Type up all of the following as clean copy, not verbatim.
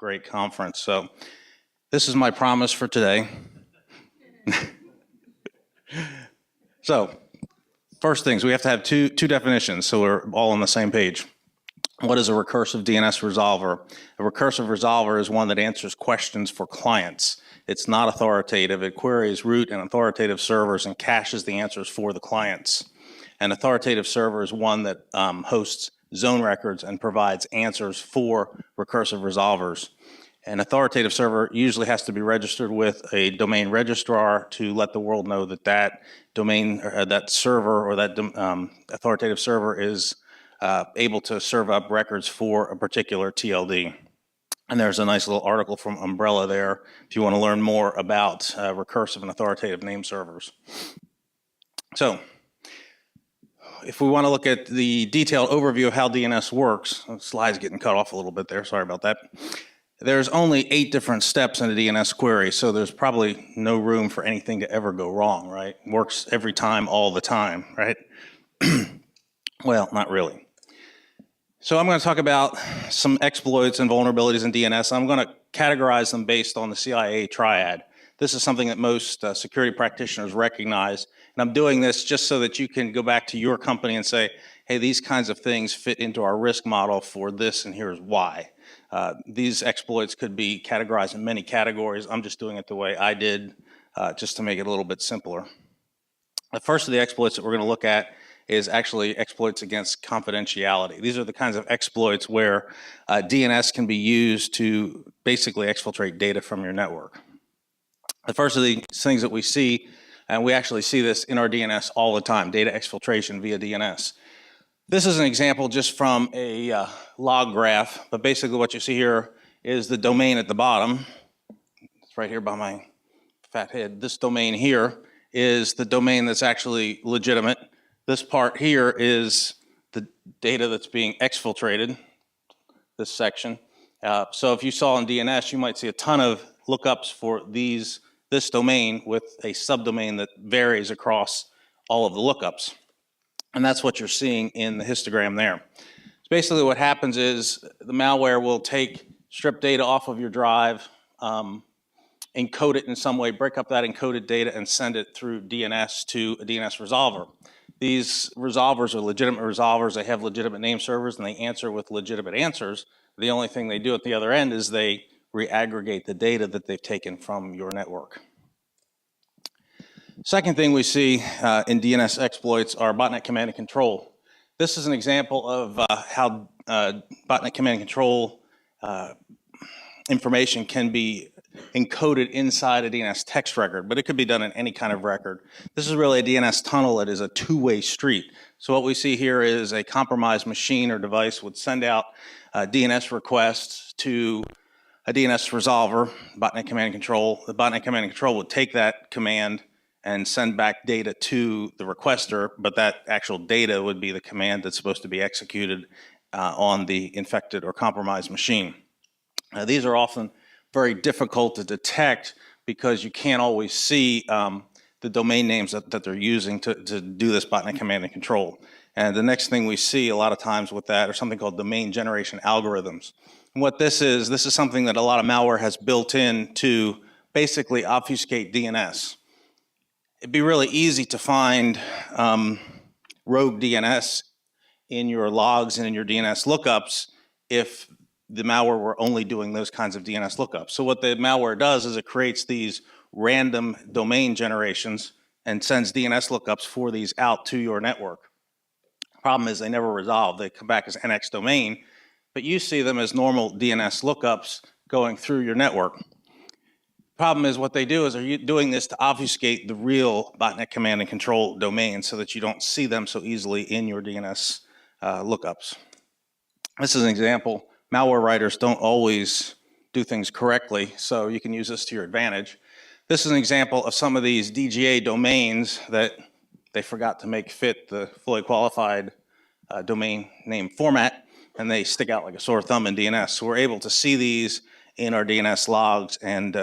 great conference. So this is my promise for today. So first things, we have to have two definitions so we're all on the same page. What is a recursive DNS resolver? A recursive resolver is one that answers questions for clients. It's not authoritative. It queries root and authoritative servers and caches the answers for the clients. An authoritative server is one that hosts zone records and provides answers for recursive resolvers. An authoritative server usually has to be registered with a domain registrar to let the world know that that domain, or that server, or that authoritative server is able to serve up records for a particular TLD. And there's a nice little article from Umbrella there if you want to learn more about recursive and authoritative name servers. So if we want to look at the detailed overview of how DNS works, the slide's getting cut off a little bit there, sorry about that. There's only 8 different steps in a DNS query, so there's probably no room for anything to ever go wrong, right? Works every time, all the time, right? Well, not really. So I'm going to talk about some exploits and vulnerabilities in DNS. I'm going to categorize them based on the CIA triad. This is something that most security practitioners recognize. And I'm doing this just so that you can go back to your company and say, hey, these kinds of things fit into our risk model for this, and here's why. These exploits could be categorized in many categories. I'm just doing it the way I did, just to make it a little bit simpler. The first of the exploits that we're going to look at is actually exploits against confidentiality. These are the kinds of exploits where DNS can be used to basically exfiltrate data from your network. The first of the things that we see, and we actually see this in our DNS all the time, data exfiltration via DNS. This is an example just from a log graph, but basically what you see here is the domain at the bottom. It's right here by my fat head. This domain here is the domain that's actually legitimate. This part here is the data that's being exfiltrated, this section. So if you saw in DNS, you might see a ton of lookups for this domain with a subdomain that varies across all of the lookups. And that's what you're seeing in the histogram there. So basically what happens is the malware will strip data off of your drive, encode it in some way, break up that encoded data and send it through DNS to a DNS resolver. These resolvers are legitimate resolvers. They have legitimate name servers and they answer with legitimate answers. The only thing they do at the other end is they re-aggregate the data that they've taken from your network. Second thing we see in DNS exploits are botnet command and control. This is an example of how botnet command and control information can be encoded inside a DNS text record, but it could be done in any kind of record. This is really a DNS tunnel that is a two-way street. So what we see here is a compromised machine or device would send out DNS requests to a DNS resolver, botnet command and control. The botnet command and control would take that command and send back data to the requester, but that actual data would be the command that's supposed to be executed on the infected or compromised machine. These are often very difficult to detect because you can't always see the domain names that they're using to do this botnet command and control. And the next thing we see a lot of times with that are something called domain generation algorithms. And what this is something that a lot of malware has built in to basically obfuscate DNS. It'd be really easy to find rogue DNS in your logs and in your DNS lookups if the malware were only doing those kinds of DNS lookups. So what the malware does is it creates these random domain generations and sends DNS lookups for these out to your network. Problem is they never resolve. They come back as NX domain, but you see them as normal DNS lookups going through your network. Problem is what they do is they're doing this to obfuscate the real botnet command and control domain so that you don't see them so easily in your DNS lookups. This is an example. Malware writers don't always do things correctly, so you can use this to your advantage. This is an example of some of these DGA domains that they forgot to make fit the fully qualified domain name format, and they stick out like a sore thumb in DNS. So we're able to see these in our DNS logs and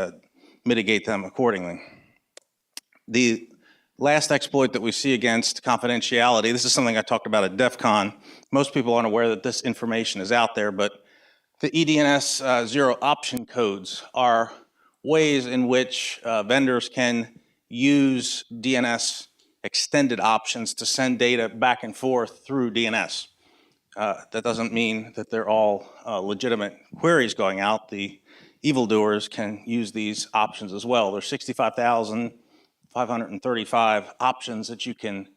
mitigate them accordingly. The last exploit that we see against confidentiality, this is something I talked about at DEF CON. Most people aren't aware that this information is out there, but The eDNS zero option codes are ways in which vendors can use DNS extended options to send data back and forth through DNS. That doesn't mean that they're all legitimate queries going out. The evildoers can use these options as well. There's 65,535 options that you can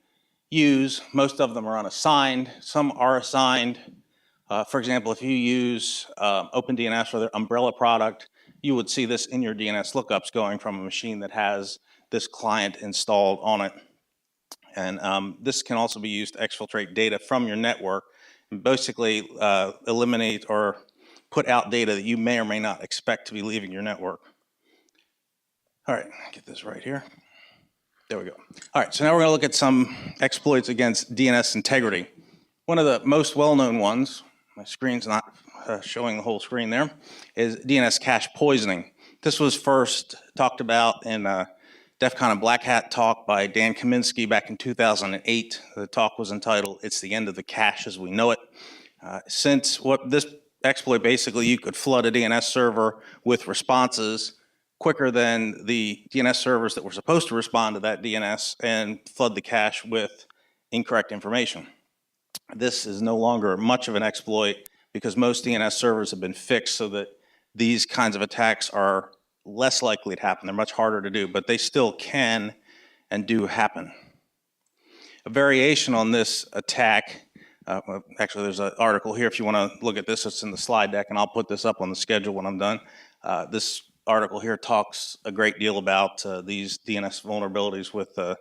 use. Most of them are unassigned. Some are assigned. For example, if you use OpenDNS or their umbrella product, you would see this in your DNS lookups going from a machine that has this client installed on it. And this can also be used to exfiltrate data from your network and basically eliminate or put out data that you may or may not expect to be leaving your network. All right, get this right here. There we go. All right, so now we're going to look at some exploits against DNS integrity. One of the most well-known ones, my screen's not showing the whole screen there, is DNS cache poisoning. This was first talked about in DEF CON and Black Hat talk by Dan Kaminsky back in 2008. The talk was entitled, "It's the End of the Cache as We Know It." Since what this exploit, basically you could flood a DNS server with responses quicker than the DNS servers that were supposed to respond to that DNS and flood the cache with incorrect information. This is no longer much of an exploit because most DNS servers have been fixed so that these kinds of attacks are less likely to happen. They're much harder to do, but they still can and do happen. A variation on this attack, actually there's an article here if you want to look at this, it's in the slide deck, and I'll put this up on the schedule when I'm done. This article here talks a great deal about these DNS vulnerabilities with the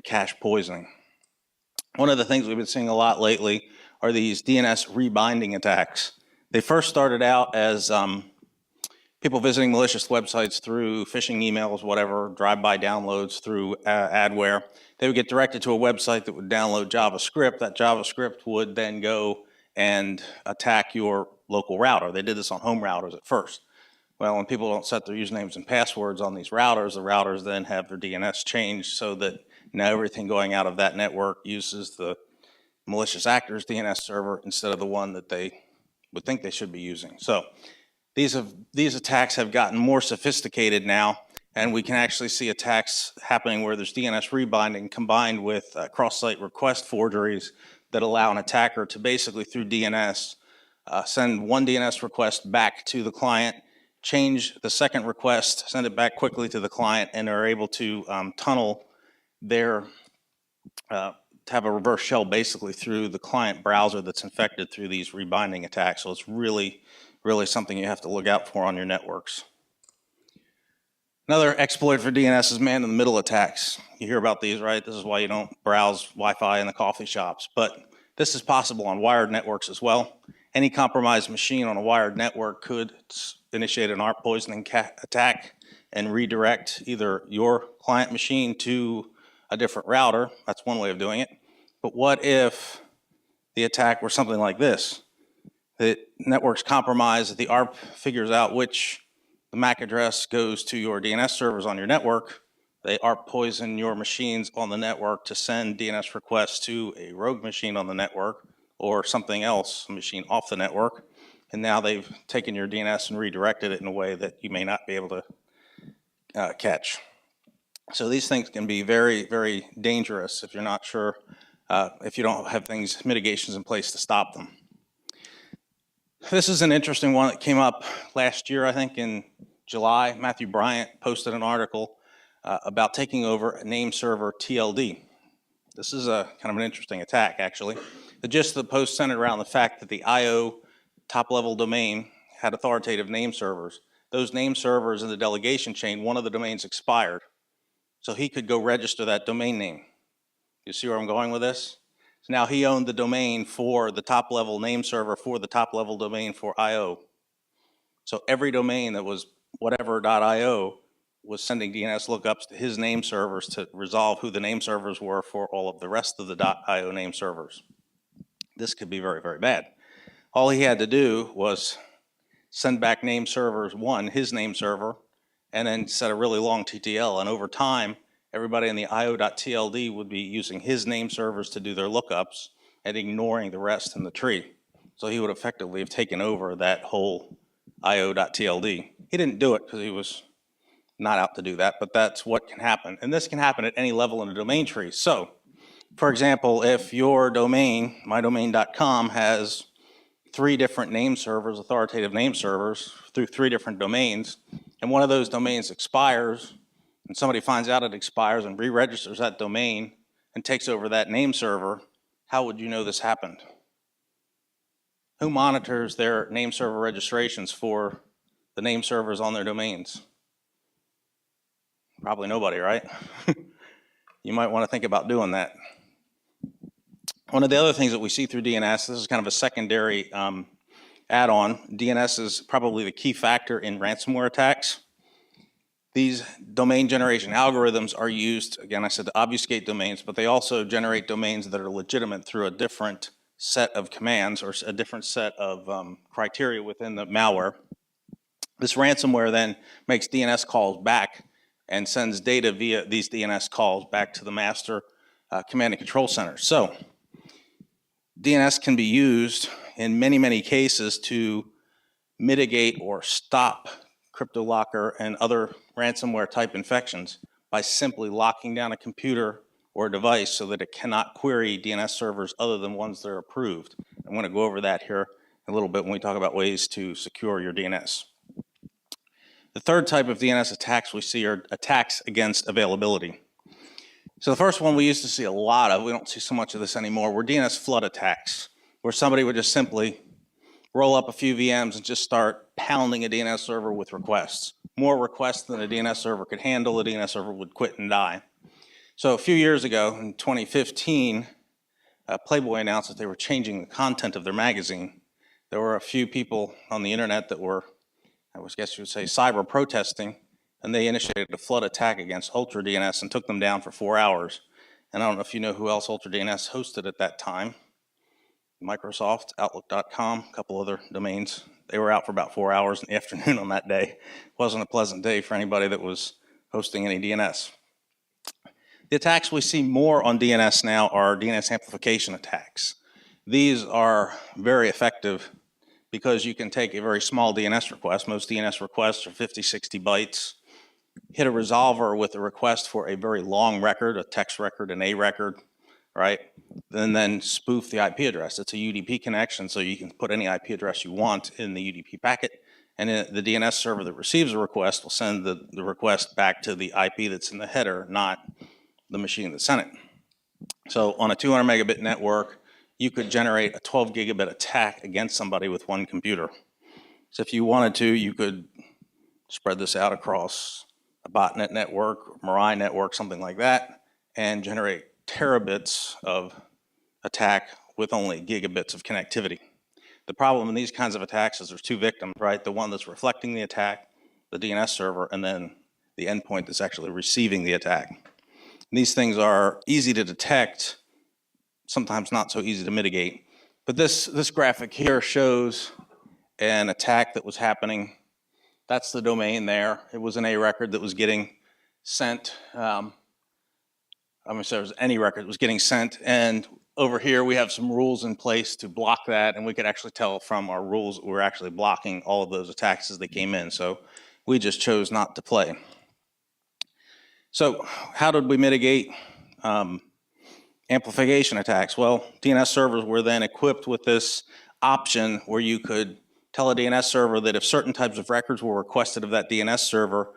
cache poisoning. One of the things we've been seeing a lot lately are these DNS rebinding attacks. They first started out as people visiting malicious websites through phishing emails, whatever, drive-by downloads through adware. They would get directed to a website that would download JavaScript. That JavaScript would then go and attack your local router. They did this on home routers at first. Well, when people don't set their usernames and passwords on these routers, the routers then have their DNS changed so that now everything going out of that network uses the malicious actor's DNS server instead of the one that they would think they should be using. So these attacks have gotten more sophisticated now, and we can actually see attacks happening where there's DNS rebinding combined with cross-site request forgeries that allow an attacker to basically, through DNS, send one DNS request back to the client, change the second request, send it back quickly to the client, and are able to tunnel their, to have a reverse shell basically through the client browser that's infected through these rebinding attacks. So it's really something you have to look out for on your networks. Another exploit for DNS is man-in-the-middle attacks. You hear about these, right? This is why you don't browse Wi-Fi in the coffee shops. But this is possible on wired networks as well. Any compromised machine on a wired network could initiate an ARP poisoning attack and redirect either your client machine to a different router. That's one way of doing it. But what if the attack were something like this? The network's compromised, the ARP figures out which the MAC address goes to your DNS servers on your network. They ARP poison your machines on the network to send DNS requests to a rogue machine on the network or something else, a machine off the network. And now they've taken your DNS and redirected it in a way that you may not be able to catch. So these things can be very, very dangerous if you're not sure, if you don't have mitigations in place to stop them. This is an interesting one that came up last year, I think in July. Matthew Bryant posted an article about taking over a name server TLD. This is a kind of an interesting attack, actually. The gist of the post centered around the fact that the IO top-level domain had authoritative name servers. Those name servers in the delegation chain, one of the domains expired. So he could go register that domain name. You see where I'm going with this? So now he owned the domain for the top-level name server for the top-level domain for IO. So every domain that was whatever.io was sending DNS lookups to his name servers to resolve who the name servers were for all of the rest of the .io name servers. This could be very, very bad. All he had to do was send back name servers one, his name server, and then set a really long TTL. And over time, everybody in the io.tld would be using his name servers to do their lookups and ignoring the rest in the tree. So he would effectively have taken over that whole io.tld. He didn't do it because he was not out to do that, but that's what can happen. And this can happen at any level in a domain tree. So, for example, if your domain, mydomain.com, has 3 different name servers, authoritative name servers, through 3 different domains, and one of those domains expires, and somebody finds out it expires and re-registers that domain and takes over that name server, how would you know this happened? Who monitors their name server registrations for the name servers on their domains? Probably nobody, right? You might want to think about doing that. One of the other things that we see through DNS, this is kind of a secondary add-on. DNS is probably the key factor in ransomware attacks. These domain generation algorithms are used, again, I said to obfuscate domains, but they also generate domains that are legitimate through a different set of commands or a different set of criteria within the malware. This ransomware then makes DNS calls back and sends data via these DNS calls back to the master command and control center. So DNS can be used in many, many cases to mitigate or stop CryptoLocker and other ransomware type infections by simply locking down a computer or a device so that it cannot query DNS servers other than ones that are approved. I'm going to go over that here a little bit when we talk about ways to secure your DNS. The third type of DNS attacks we see are attacks against availability. So the first one we used to see a lot of, we don't see so much of this anymore, were DNS flood attacks, where somebody would just simply roll up a few VMs and just start pounding a DNS server with requests. More requests than a DNS server could handle, a DNS server would quit and die. So a few years ago, in 2015, Playboy announced that they were changing the content of their magazine. There were a few people on the internet that were, I guess you would say, cyber protesting, and they initiated a flood attack against Ultra DNS and took them down for 4 hours. And I don't know if you know who else Ultra DNS hosted at that time. Microsoft, Outlook.com, a couple other domains. They were out for about 4 hours in the afternoon on that day. It wasn't a pleasant day for anybody that was hosting any DNS. The attacks we see more on DNS now are DNS amplification attacks. These are very effective because you can take a very small DNS request. Most DNS requests are 50, 60 bytes. Hit a resolver with a request for a very long record, a text record, an A record, right? And then spoof the IP address. It's a UDP connection, so you can put any IP address you want in the UDP packet, and the DNS server that receives a request will send the request back to the IP that's in the header, not the machine that sent it. So on a 200 megabit network, you could generate a 12 gigabit attack against somebody with one computer. So if you wanted to, you could spread this out across a botnet network, Mirai network, something like that, and generate terabits of attack with only gigabits of connectivity. The problem in these kinds of attacks is there's 2 victims, right? The one that's reflecting the attack, the DNS server, and then the endpoint that's actually receiving the attack. And these things are easy to detect, sometimes not so easy to mitigate. But this graphic here shows an attack that was happening. That's the domain there. It was an A record that was getting sent. I'm going to say it was any record that was getting sent. And over here, we have some rules in place to block that. And we could actually tell from our rules that we're actually blocking all of those attacks as they came in. So we just chose not to play. So how did we mitigate amplification attacks? Well, DNS servers were then equipped with this option where you could tell a DNS server that if certain types of records were requested of that DNS server,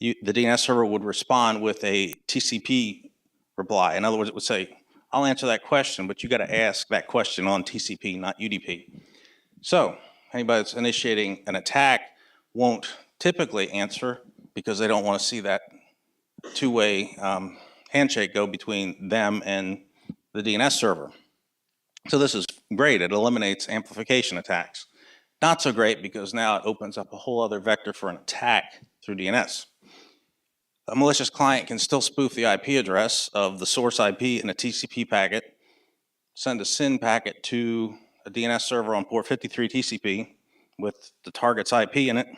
the DNS server would respond with a TCP reply. In other words, it would say, I'll answer that question, but you got to ask that question on TCP, not UDP. So anybody that's initiating an attack won't typically answer because they don't want to see that two-way handshake go between them and the DNS server. So this is great. It eliminates amplification attacks. Not so great because now it opens up a whole other vector for an attack through DNS. A malicious client can still spoof the IP address of the source IP in a TCP packet, send a SYN packet to a DNS server on port 53 TCP with the target's IP in it.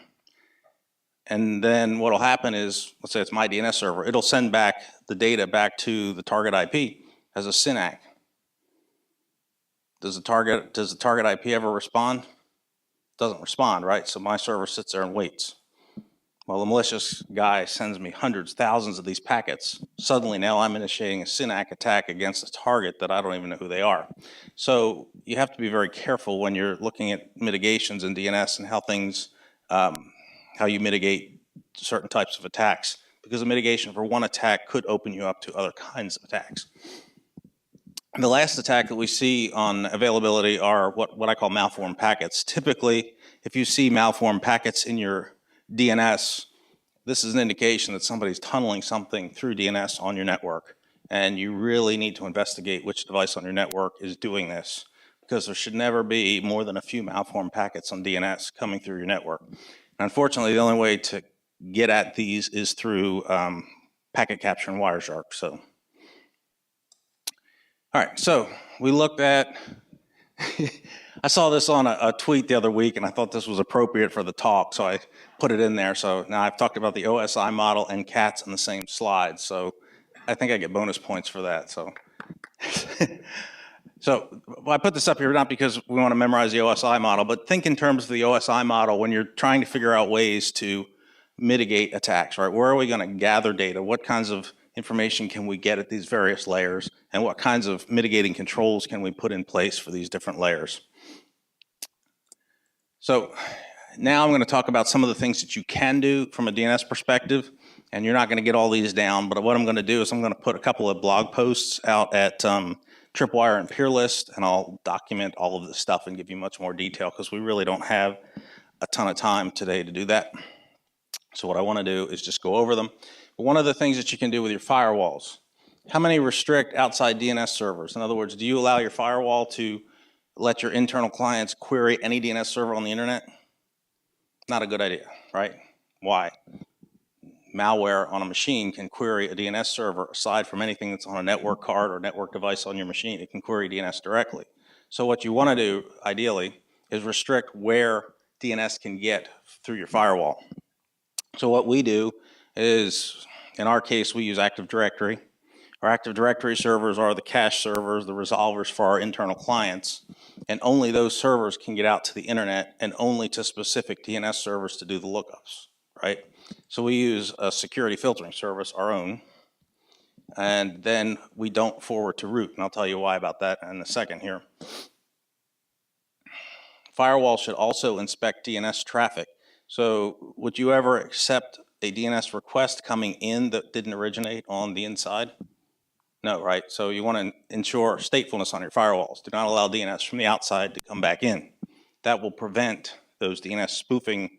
And then what will happen is, let's say it's my DNS server, it'll send back the data back to the target IP as a SYN ACK. Does the target IP ever respond? Doesn't respond, right? So my server sits there and waits. Well, the malicious guy sends me hundreds, thousands of these packets. Suddenly now I'm initiating a SYNAC attack against a target that I don't even know who they are. So you have to be very careful when you're looking at mitigations in DNS and how things, how you mitigate certain types of attacks, because a mitigation for one attack could open you up to other kinds of attacks. And the last attack that we see on availability are what I call malformed packets. Typically, if you see malformed packets in your DNS, this is an indication that somebody's tunneling something through DNS on your network. And you really need to investigate which device on your network is doing this, because there should never be more than a few malformed packets on DNS coming through your network. And unfortunately, the only way to get at these is through packet capture and Wireshark. So, all right, so we looked at, I saw this on a tweet the other week, and I thought this was appropriate for the talk, so I put it in there. So now I've talked about the OSI model and CATs in the same slide, so I think I get bonus points for that. So, I put this up here not because we want to memorize the OSI model, but think in terms of the OSI model when you're trying to figure out ways to mitigate attacks, right? Where are we going to gather data? What kinds of information can we get at these various layers? And what kinds of mitigating controls can we put in place for these different layers? So now I'm going to talk about some of the things that you can do from a DNS perspective, and you're not going to get all these down, but what I'm going to do is I'm going to put a couple of blog posts out at Tripwire and Peerlist, and I'll document all of this stuff and give you much more detail because we really don't have a ton of time today to do that. So what I want to do is just go over them. But one of the things that you can do with your firewalls, how many restrict outside DNS servers? In other words, do you allow your firewall to let your internal clients query any DNS server on the internet? Not a good idea, right? Why? Malware on a machine can query a DNS server aside from anything that's on a network card or network device on your machine. It can query DNS directly. So what you want to do, ideally, is restrict where DNS can get through your firewall. So what we do is, in our case, we use Active Directory. Our Active Directory servers are the cache servers, the resolvers for our internal clients, and only those servers can get out to the internet and only to specific DNS servers to do the lookups, right? So we use a security filtering service, our own, and then we don't forward to root, and I'll tell you why about that in a second here. Firewall should also inspect DNS traffic. So would you ever accept a DNS request coming in that didn't originate on the inside? No, right? So you want to ensure statefulness on your firewalls. Do not allow DNS from the outside to come back in. That will prevent those DNS spoofing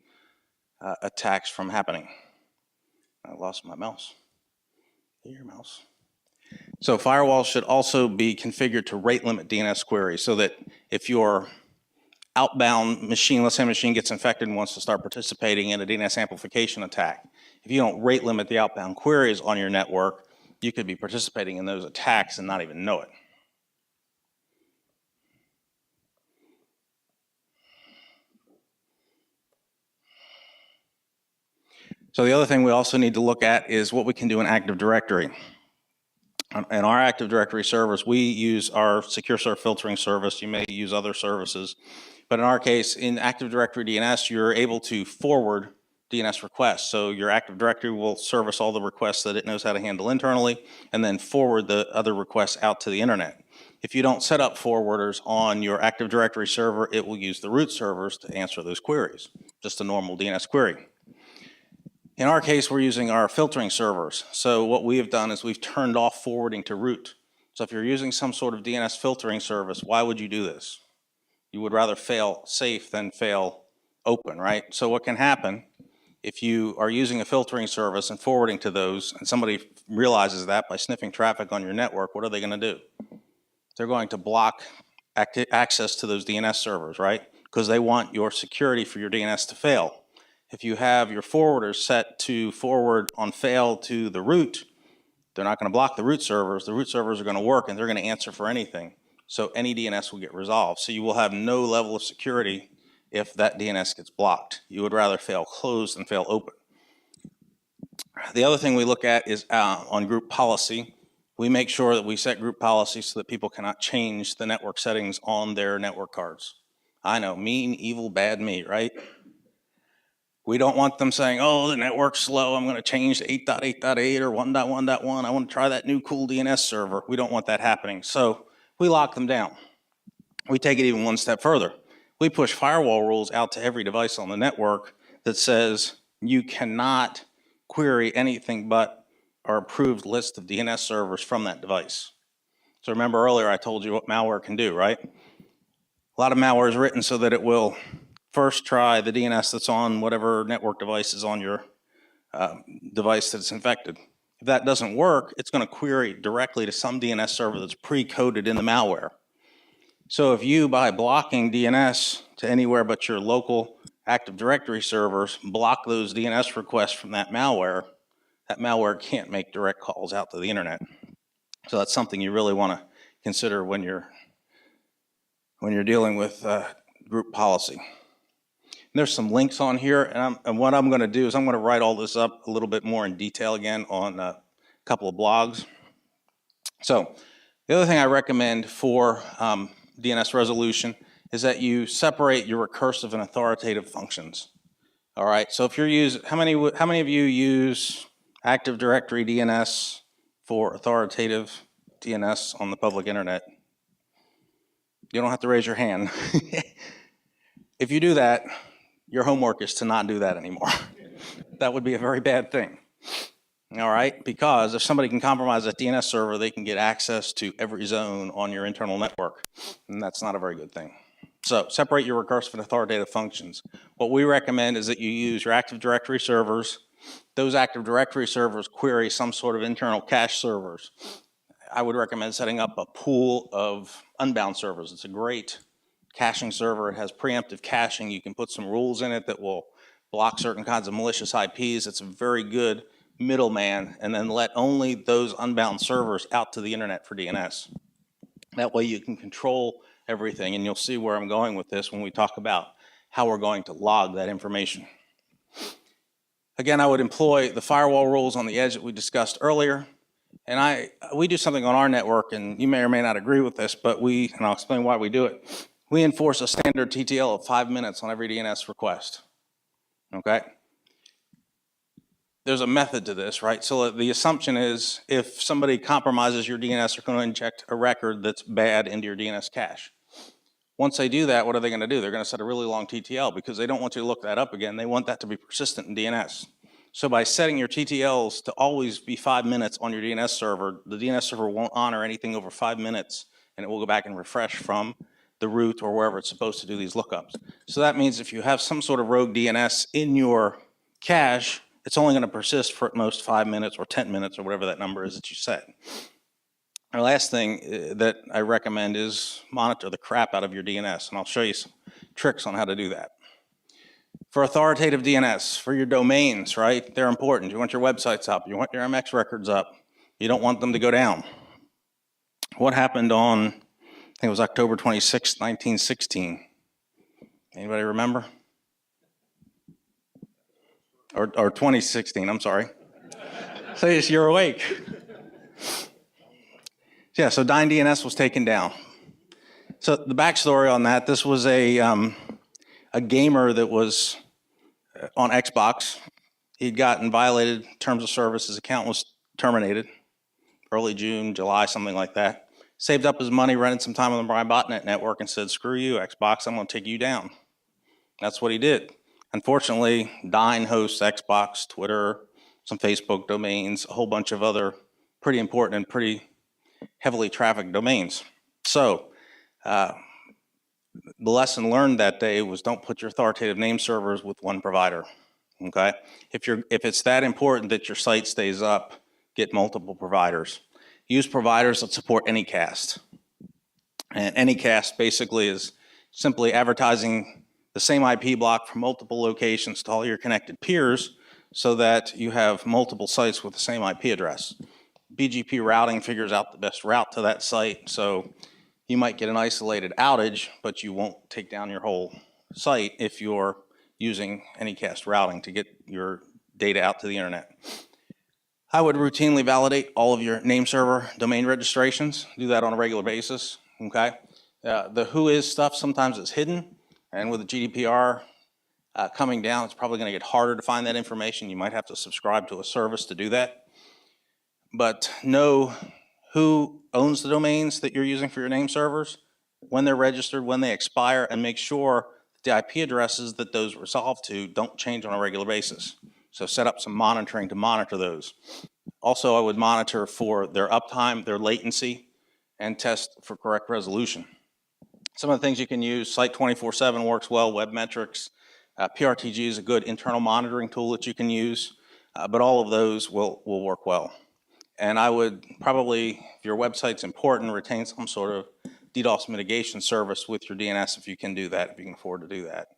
attacks from happening. I lost my mouse. Your mouse. So firewalls should also be configured to rate limit DNS queries so that if your outbound machine, let's say a machine gets infected and wants to start participating in a DNS amplification attack, if you don't rate limit the outbound queries on your network, you could be participating in those attacks and not even know it. So the other thing we also need to look at is what we can do in Active Directory. In our Active Directory servers, we use our Secure Serve filtering service. You may use other services. But in our case, in Active Directory DNS, you're able to forward DNS requests. So your Active Directory will service all the requests that it knows how to handle internally and then forward the other requests out to the internet. If you don't set up forwarders on your Active Directory server, it will use the root servers to answer those queries, just a normal DNS query. In our case, we're using our filtering servers. So what we have done is we've turned off forwarding to root. So if you're using some sort of DNS filtering service, why would you do this? You would rather fail safe than fail open, right? So what can happen if you are using a filtering service and forwarding to those, and somebody realizes that by sniffing traffic on your network, what are they going to do? They're going to block access to those DNS servers, right? Because they want your security for your DNS to fail. If you have your forwarders set to forward on fail to the root, they're not going to block the root servers. The root servers are going to work and they're going to answer for anything. So any DNS will get resolved. So you will have no level of security if that DNS gets blocked. You would rather fail closed than fail open. The other thing we look at is on group policy. we make sure that we set group policies so that people cannot change the network settings on their network cards. I know, mean, evil, bad me, right? We don't want them saying, oh, the network's slow, I'm going to change to 8.8.8 or 1.1.1, I want to try that new cool DNS server. We don't want that happening. So we lock them down. We take it even one step further. We push firewall rules out to every device on the network that says you cannot query anything but our approved list of DNS servers from that device. So remember earlier I told you what malware can do, right? A lot of malware is written so that it will first try the DNS that's on whatever network device is on your device that's infected. If that doesn't work, it's going to query directly to some DNS server that's pre-coded in the malware. So if you, by blocking DNS to anywhere but your local Active Directory servers, block those DNS requests from that malware can't make direct calls out to the internet. So that's something you really want to consider when you're dealing with group policy. And there's some links on here, and what I'm going to do is I'm going to write all this up a little bit more in detail again on a couple of blogs. So the other thing I recommend for DNS resolution is that you separate your recursive and authoritative functions. All right, so if you're using, how many of you use Active Directory DNS for authoritative DNS on the public internet? You don't have to raise your hand. If you do that, your homework is to not do that anymore. That would be a very bad thing. All right, because if somebody can compromise that DNS server, they can get access to every zone on your internal network, and that's not a very good thing. So separate your recursive and authoritative functions. What we recommend is that you use your Active Directory servers. Those Active Directory servers query some sort of internal cache servers. I would recommend setting up a pool of unbound servers. It's a great caching server. It has preemptive caching. You can put some rules in it that will block certain kinds of malicious IPs. It's a very good middleman, and then let only those unbound servers out to the internet for DNS. That way you can control everything, and you'll see where I'm going with this when we talk about how we're going to log that information. Again, I would employ the firewall rules on the edge that we discussed earlier. And we do something on our network, and you may or may not agree with this, but and I'll explain why we do it. We enforce a standard TTL of 5 minutes on every DNS request, okay? There's a method to this, right? So the assumption is if somebody compromises your DNS, they're going to inject a record that's bad into your DNS cache. Once they do that, what are they going to do? They're going to set a really long TTL because they don't want you to look that up again. They want that to be persistent in DNS. So by setting your TTLs to always be 5 minutes on your DNS server, the DNS server won't honor anything over 5 minutes, and it will go back and refresh from the root or wherever it's supposed to do these lookups. So that means if you have some sort of rogue DNS in your cache, it's only going to persist for at most 5 minutes or 10 minutes or whatever that number is that you set. The last thing that I recommend is monitor the crap out of your DNS, and I'll show you some tricks on how to do that. For authoritative DNS, for your domains, right? They're important. You want your websites up. You want your MX records up. You don't want them to go down. What happened on, I think it was October 26, 1916? Anybody remember? Or 2016, I'm sorry. So you're awake. Yeah, so Dyn DNS was taken down. So the backstory on that, this was a gamer that was on Xbox. He'd gotten violated terms of service. His account was terminated early June, July, something like that. Saved up his money, rented some time on the botnet network, and said, screw you, Xbox, I'm going to take you down. That's what he did. Unfortunately, Dyn hosts Xbox, Twitter, some Facebook domains, a whole bunch of other pretty important and pretty heavily trafficked domains. So the lesson learned that day was don't put your authoritative name servers with one provider, okay? If it's that important that your site stays up, get multiple providers. Use providers that support Anycast. And Anycast basically is simply advertising the same IP block from multiple locations to all your connected peers so that you have multiple sites with the same IP address. BGP routing figures out the best route to that site, so you might get an isolated outage, but you won't take down your whole site if you're using Anycast routing to get your data out to the internet. I would routinely validate all of your name server domain registrations. Do that on a regular basis, okay? The who is stuff sometimes is hidden, and with the GDPR coming down, it's probably gonna get harder to find that information. You might have to subscribe to a service to do that. But know who owns the domains that you're using for your name servers, when they're registered, when they expire, and make sure the IP addresses that those resolve to don't change on a regular basis. So set up some monitoring to monitor those. Also, I would monitor for their uptime, their latency, and test for correct resolution. Some of the things you can use, Site 24/7 works well, Webmetrics, PRTG is a good internal monitoring tool that you can use, but all of those will work well. And I would probably, if your website's important, retain some sort of DDoS mitigation service with your DNS if you can do that, if you can afford to do that.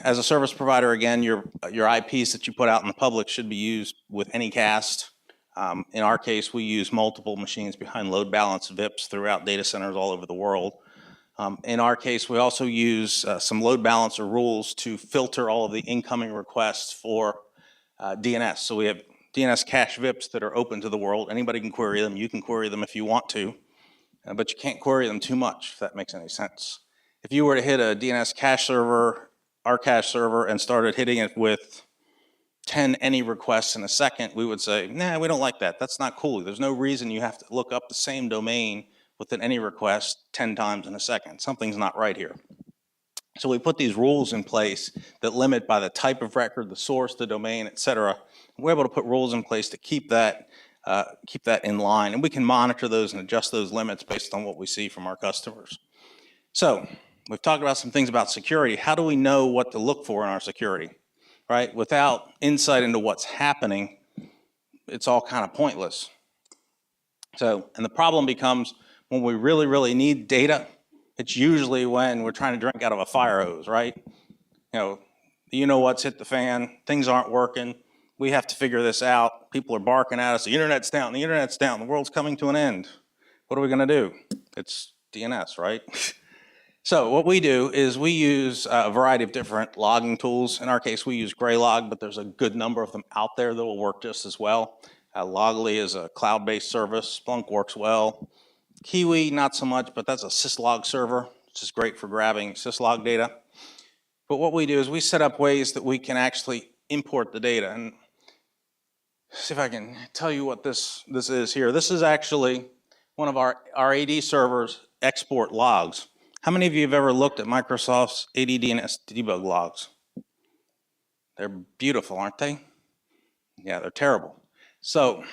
As a service provider, again, your IPs that you put out in the public should be used with any cast. In our case, we use multiple machines behind load balance VIPs throughout data centers all over the world. In our case, we also use some load balancer rules to filter all of the incoming requests for DNS. So we have DNS cache VIPs that are open to the world. Anybody can query them. You can query them if you want to, but you can't query them too much, if that makes any sense. If you were to hit a DNS cache server, our cache server, and started hitting it with 10 any requests in a second, we would say, nah, we don't like that. That's not cool. There's no reason you have to look up the same domain with an any request 10 times in a second. Something's not right here. So we put these rules in place that limit by the type of record, the source, the domain, et cetera. We're able to put rules in place to keep that in line, and we can monitor those and adjust those limits based on what we see from our customers. So we've talked about some things about security. How do we know what to look for in our security, right? Without insight into what's happening, it's all kind of pointless. So, and the problem becomes when we really, really need data, it's usually when we're trying to drink out of a fire hose, right? You know what's hit the fan, things aren't working, we have to figure this out, people are barking at us, the internet's down, the world's coming to an end. What are we gonna do? It's DNS, right? So what we do is we use a variety of different logging tools. In our case, we use Graylog, but there's a good number of them out there that will work just as well. Loggly is a cloud-based service, Splunk works well. Kiwi, not so much, but that's a syslog server, which is great for grabbing syslog data. But what we do is we set up ways that we can actually import the data. And see if I can tell you what this is here. This is actually one of our AD servers export logs. How many of you have ever looked at Microsoft's AD DNS debug logs? They're beautiful, aren't they? Yeah, they're terrible. So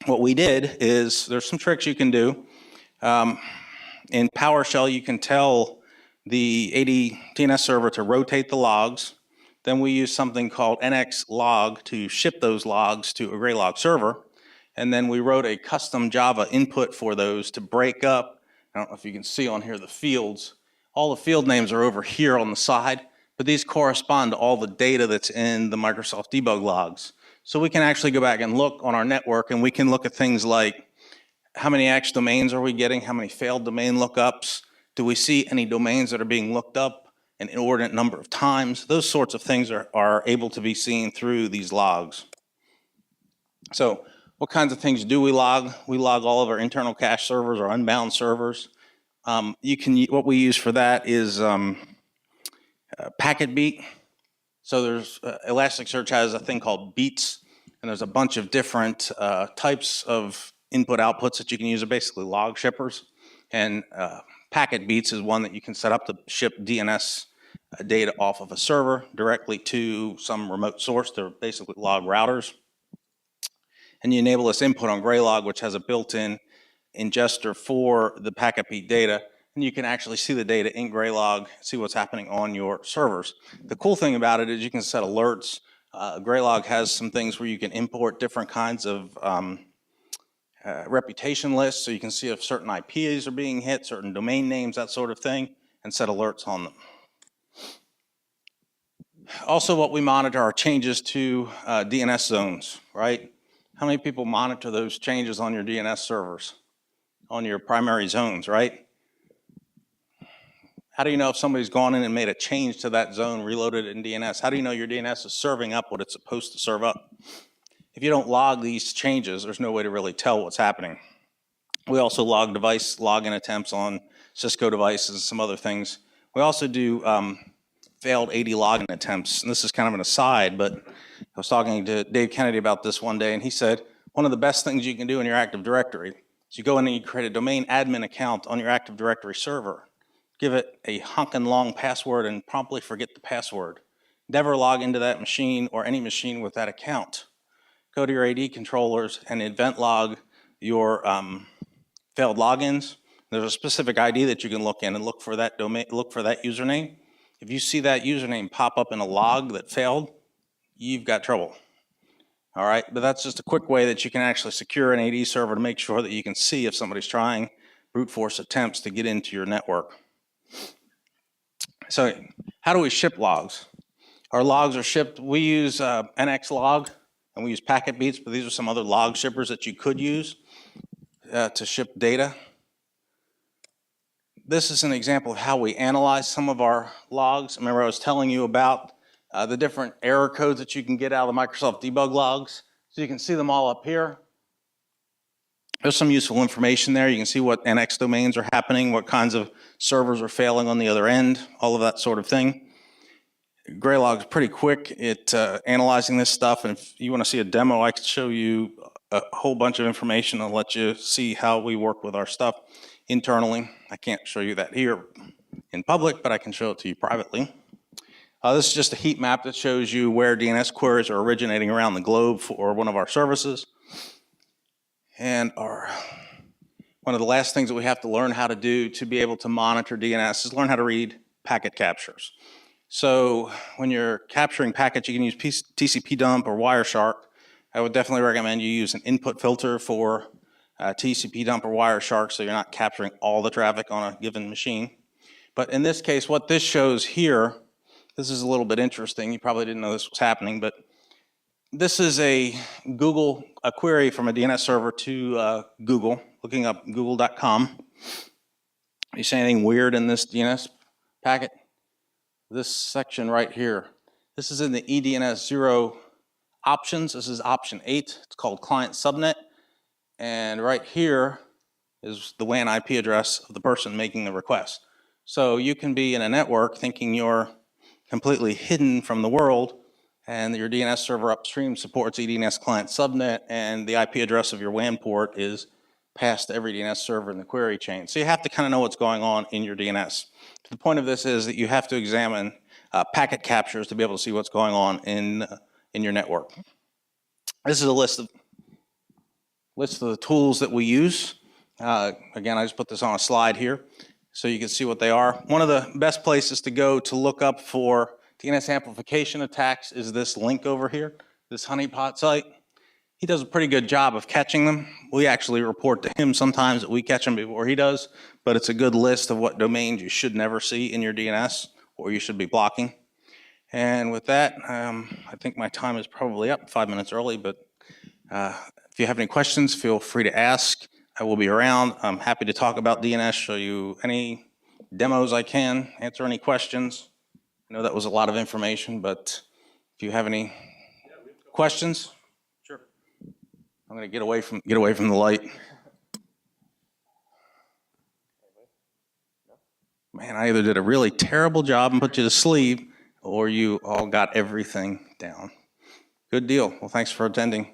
what we did is there's some tricks you can do. In PowerShell, you can tell the AD DNS server to rotate the logs. Then we use something called nxlog to ship those logs to a Graylog server. And then we wrote a custom Java input for those to break up. I don't know if you can see on here the fields. All the field names are over here on the side, but these correspond to all the data that's in the Microsoft debug logs. So we can actually go back and look on our network, and we can look at things like how many X domains are we getting, how many failed domain lookups, do we see any domains that are being looked up an inordinate number of times. Those sorts of things are able to be seen through these logs. So what kinds of things do we log? We log all of our internal cache servers, our unbound servers. What we use for that is packet beat. So there's Elasticsearch has a thing called beats, and there's a bunch of different types of input outputs that you can use. Are basically log shippers, and packet beats is one that you can set up to ship DNS data off of a server directly to some remote source. They're basically log routers. And you enable this input on Graylog, which has a built-in ingester for the packet beat data, and you can actually see the data in Graylog, see what's happening on your servers. The cool thing about it is you can set alerts. Graylog has some things where you can import different kinds of reputation lists, so you can see if certain IPs are being hit, certain domain names, that sort of thing, and set alerts on them. Also, what we monitor are changes to DNS zones, right? How many people monitor those changes on your DNS servers, on your primary zones, right? How do you know if somebody's gone in and made a change to that zone, reloaded it in DNS? How do you know your DNS is serving up what it's supposed to serve up? If you don't log these changes, there's no way to really tell what's happening. We also log device login attempts on Cisco devices and some other things. We also do failed AD login attempts. And this is kind of an aside, but I was talking to Dave Kennedy about this one day, and he said, one of the best things you can do in your Active Directory is you go in and you create a domain admin account on your Active Directory server. Give it a honkin' long password and promptly forget the password. Never log into that machine or any machine with that account. Go to your AD controllers and event log your failed logins. There's a specific ID that you can look in and look for that domain, look for that username. If you see that username pop up in a log that failed, you've got trouble. All right, but that's just a quick way that you can actually secure an AD server to make sure that you can see if somebody's trying brute force attempts to get into your network. So how do we ship logs? Our logs are shipped, we use NX log and we use packet beats, but these are some other log shippers that you could use to ship data. This is an example of how we analyze some of our logs. Remember I was telling you about the different error codes that you can get out of the Microsoft debug logs. So you can see them all up here. There's some useful information there. You can see what NX domains are happening, what kinds of servers are failing on the other end, all of that sort of thing. Graylog is pretty quick at analyzing this stuff, and if you want to see a demo, I can show you a whole bunch of information and let you see how we work with our stuff internally. I can't show you that here in public, but I can show it to you privately. This is just a heat map that shows you where DNS queries are originating around the globe for one of our services. And one of the last things that we have to learn how to do to be able to monitor DNS is learn how to read packet captures. So when you're capturing packets, you can use TCP dump or Wireshark. I would definitely recommend you use an input filter for TCP dump or Wireshark so you're not capturing all the traffic on a given machine. But in this case, what this shows here, this is a little bit interesting. You probably didn't know this was happening, but this is a query from a DNS server to Google, looking up google.com. You see anything weird in this DNS packet? This section right here, this is in the eDNS 0 options. This is option 8. It's called client subnet. And right here is the WAN IP address of the person making the request. So you can be in a network thinking you're completely hidden from the world, and your DNS server upstream supports eDNS client subnet, and the IP address of your WAN port is passed to every DNS server in the query chain. So you have to kind of know what's going on in your DNS. The point of this is that you have to examine packet captures to be able to see what's going on in your network. This is a list of the tools that we use. Again, I just put this on a slide here so you can see what they are. One of the best places to go to look up for DNS amplification attacks is this link over here, this honeypot site. He does a pretty good job of catching them. We actually report to him sometimes that we catch them before he does, but it's a good list of what domains you should never see in your DNS or you should be blocking. And with that, I think my time is probably up 5 minutes early, but if you have any questions, feel free to ask. I will be around. I'm happy to talk about DNS, show you any demos I can, answer any questions. I know that was a lot of information, but if you have any questions, sure. I'm going to get away from the light. Man, I either did a really terrible job and put you to sleep, or you all got everything down. Good deal. Well, thanks for attending.